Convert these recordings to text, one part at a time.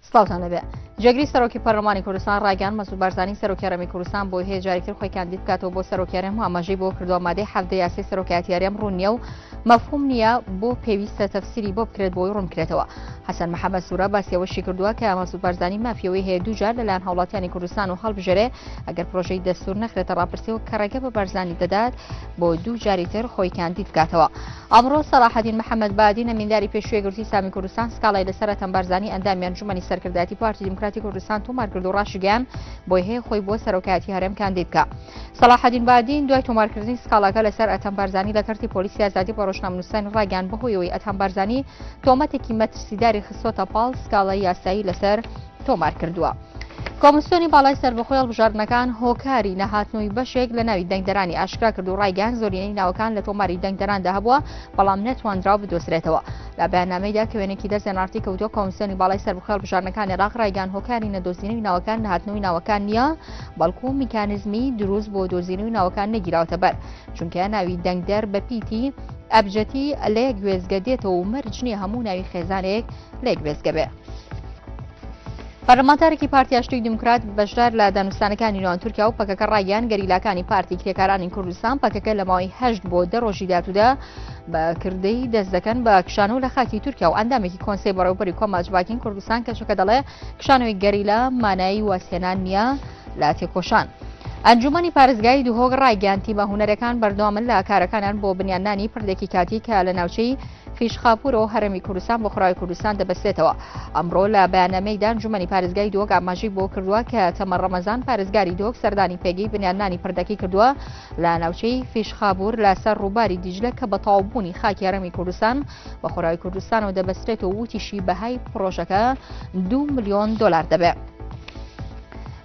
سپاسان لەبێ جێگری سەرۆکی پەرلەمانی کوردستان ڕایگەیاند مەسعود بارزانی سەرۆکی هەرێمی کوردستان بۆ هەیە جارێکتر خۆی کاندید بکاتەوە بۆ سەرۆکیاری هەموو ئاماژەی بۆ کردووە مادەی 17 یاسای سەرۆکایەتیاری ڕوون نییە و مەفهوم نییە بۆ پێویستە تەفسیری بۆ بکرێت بۆی ڕوون بکرێتەوە. حەسەن محەممەد سوورە باسیەوەشی کردووە کە مەسعود بارزانی مافیەوەی هەیە دووجار لەلایەن هاوڵاتیانی کوردستان و هەڵبژێرێ ئەگەر پرۆژەی دەستور نەخرێتە ڕاپرسیەوە کە ڕێگە بە بارزانی دەدات بۆ دوو جاری تر خۆی کاندید بکاتەوە. ئەمڕۆ سەلاحەدین محەممەد بادی نەمینداری پێشوەی سامی کوردستان سکاڵای لەسەر ئەتەم بارزانی ئەندامی ئەنجومەنی سەرکردایەتی پارتی دیموکراتی کوردستان تۆمارکرد و ڕاشگەیان بۆی هەیە خۆی بۆ سەرۆکایەتی هەرێم کاندید بکات. سەلاحەدین بادین دوای تۆمارکردنی سکاڵاکە لەسەر ئەتەم بارزانی لە کەرتی پۆلیسی ئازادی بە ڕۆژنامەنووسانی ڕاگەیاند بەهۆیەوەی ئەتەم بارزانی تۆمەتێکی مەترسیداری خستۆتە پاڵ سکاڵای یاسایی لەسەر تۆمار کردووە. کۆمسیۆنی باڵای سەربەخۆی هەڵبژاردنەکان هۆکاری نەهاتنەوەی بەشێک لە ناوی دەنگدەرانی ئاشکرا کرد و ڕایگەیاند زۆرینەی ناوەکان لە تۆماری دەنگدەراندا هەبووە بەڵام نەتوانراوە بدۆزرێتەوە. لە بەیاننامەیەدا کە وێنێکی دەستێنارتی کەوتووە کۆمسیۆنی باڵای سەربەخۆی هەڵبژاردنەکانی عێراق ڕایگەیاند هۆکاری نەدۆزینەوەی ناوەکان نەهاتنەوەی ناوەکان نییە بەڵکو میکانیزمی دروست بۆ دۆزینەوەی ناوەکان نەگیراوەتە بەر چونکە ناوی دەنگدەر بە پیتی ئەبجەتی لە یەک گوێزگە دێتەوە و مەرج نییە هەموو ناوی خێزانێک لە یەک گوێزگە بێ. پەرلەمانتارێکی پارتی ئاشتیی دیموکرات بەشدار لە دانوستانەکانی نێوان تورکیا و پەکەکە ڕایگەیاند گەریلاکانی پارتی کرێکارانی کوردستان پەکەکە لە ماوەی 8 بۆ 10 ڕۆژی داهاتوودا بە کردەی دەست دەکەن بە کشانەوە لە خاکی تورکیا و ئەندامێکی کۆنسەی بەڕێوەبەری کۆمەڵجباکین کوردستان کەچەکە دەڵێ کشانەوەی گەریلا مانایی وەسهێنان نییە لە تێکۆشان. ئەنجومەنی پارێزگای دووهۆک ڕایگەیاند تیمە هونەرەکان بەردەوامن لە کارەکانیان بۆ بنیاننانی پردێکی کاتی کە لە ناوچەی فیشخاپورەوە هەرێمی کوردستان بۆ خۆراوی کوردستان دەبەستێتەوە. ئەمڕۆ لە بەیاننامەیەدا ئەنجومەنی پارێزگای دووەک ئاماژەی بۆ کردووە کە تەمەن ڕەمەزان پارێزگاری دووەک سەردانی پێگەی بنیاننانی پردەکەی کردووە لە ناوچەی فیشخابور لەسەر ڕووباری دیجلە کە بە تەواوبوونی خاکی هەرێمی کوردستان بە خۆراوی کوردستانەوە دەبەسترێتەوە وتیشی بەهای پرۆژەکە 2 ملیۆن دلار دەبێت.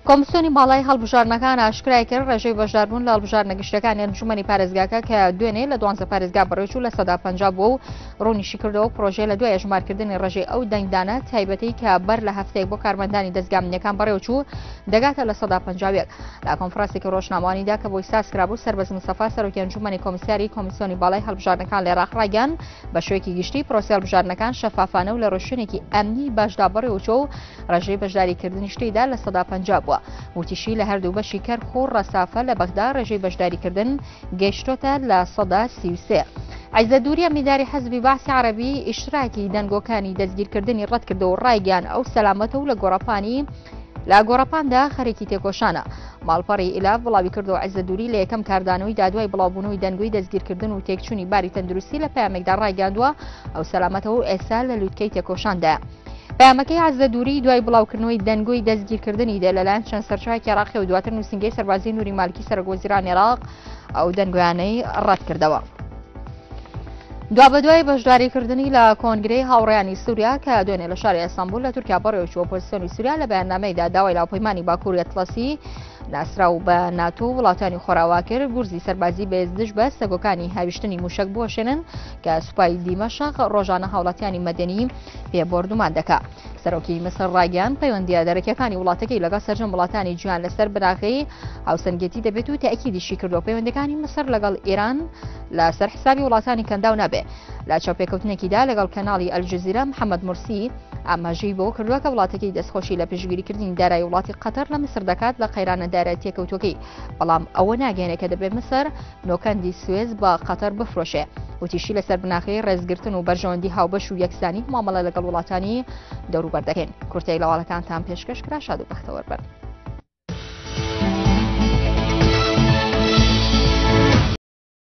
کۆمسیۆنی باڵای هەڵبژاردنەکان ئاشکرای کرد ڕێژەی بەشداربوون لە هەڵبژاردنە گشتەکانی ئەنجومەنی پارێزگاکە کە دوێنێ لە 12 پارێزگا بەڕێوەچوو لە 150 بووە و ڕوونیشی کردەوە پرۆژێ لە دوای ژمارکردنی ڕێژەی ئەو دەنگدانە تایبەتی کە بەر لە هەفتەیەک بۆ کارمەندانی دەستگامنیەکان بەڕێوەچوو دەگاتە لە 150 لە کۆنفرانسێکی ڕۆژنامەوانیدا کە بۆی ساز کرابوو سەربەز مستەفا سەرۆکی ئەنجومەنی کۆمسیاری کۆمیسیۆنی باڵای هەڵبژاردنەکان لە عێراق ڕایگەیاند بە شێوەیەکی گشتی پرۆسە هەڵبژاردنەکان شەفافانە و لە ڕۆژشوێنێکی ئەمنی باشدا بەڕێوەچوو و ڕێژەی بەشداریکردنی شتیدا لە 150 بووە. وتیشی لە هەردوو بەشی کەرخۆ ڕەسافە لە بەغدا ڕێژەی بەشداریکردن گەیشتۆتە لە 133. عیزە دووریە میداری حەزبی باسی عەرەبی ئیشتراکی دەنگۆکانی دەستگیرکردنی ڕەت کردەوە و ڕایگەیاند ئەو سەلامەتە و لە گۆڕەپاندا خەریکی تێکۆشانە. ماڵپەڕی ئیلاف وڵاوی کردەوە عیزە دووری لە یەکەم کاردانەوەی دادوای بڵاوبوونەوەی دەنگۆی دەستگیرکردن و تێکچوونی باری تەندروستی لە پەیامێکدا ڕایگەاندووە ئەو سەلامەتە و ئێستا لە لووتکەی تێکۆشاندایە. پەیامەکەی عەزە دووری دوای بڵاوکردنەوەی دەنگۆی دەستگیرکردنی دێ لەلایەن چەند سەرچاوێکی عێراقی و دواتر نووسینگەی سەربازی نووری مالکی سەرۆکوەزیرانی عێراق ئەو دەنگۆیانەی ڕەت کردەوە. دوابەدوای بەشداریکردنی لە کۆنگرەی هاوڕێیانی سووریا کە دوێنێ لە شاری ئەستەمبول لە تورکیا بەڕێوەچوو ئۆپۆزیسیۆنی سووریا لە بەیاننامەیەدا داوای لاپەیمانی باکوور ئەتڵەسی ناسراو بە ناتۆ وڵاتانی خۆراوا کرد گورزی سەربازی بەێزدش بە سەگۆکانی هاویشتنی موشک بۆشێنن کە سوپای دیمەشق ڕۆژانە هاوڵاتیانی مەدەنی پێبردومان دەکات. سەرۆکی مەسەر ڕایگەیاند پەیوەندیە دەرەکیەکانی وڵاتەکەی لەگەڵ سەرجەم وڵاتانی جیهان لەسەر بناغەی هاوسەنگەتی دەبێت و تاکیدیشی کردووە پەیوەندەکانی مەسەر لەگەڵ ئێران لەسەر حسابی وڵاتانی کەنداو نەبێ. لە چاوپێکەوتنێکیدا لەگەڵ کەناڵی ئەلجەزیرە محەممەد مرسی ئاماژەی بۆ کردووە کە وڵاتەکەی دەستخۆشی لە پێشگیریکردنی دارایی وڵاتی قەتەر لە مسر دەکات لە قەیرانە دارایی تێکەوتوەکەی بەڵام ئەوە ناگەێنێت کە دەبێت مسر نۆکەندی سوێز بە قەتەر بفرۆشێ. وتیشی لەسەر بناغەی ڕێزگرتن و بەرژەوەندی هاوبەش و یەکسانی مامەڵە لەگەڵ وڵاتانی دەوروبەر دەکەین. کورتەی لەواڵەکانتان پێشکەش کرا شاد و بەختەوەربەر.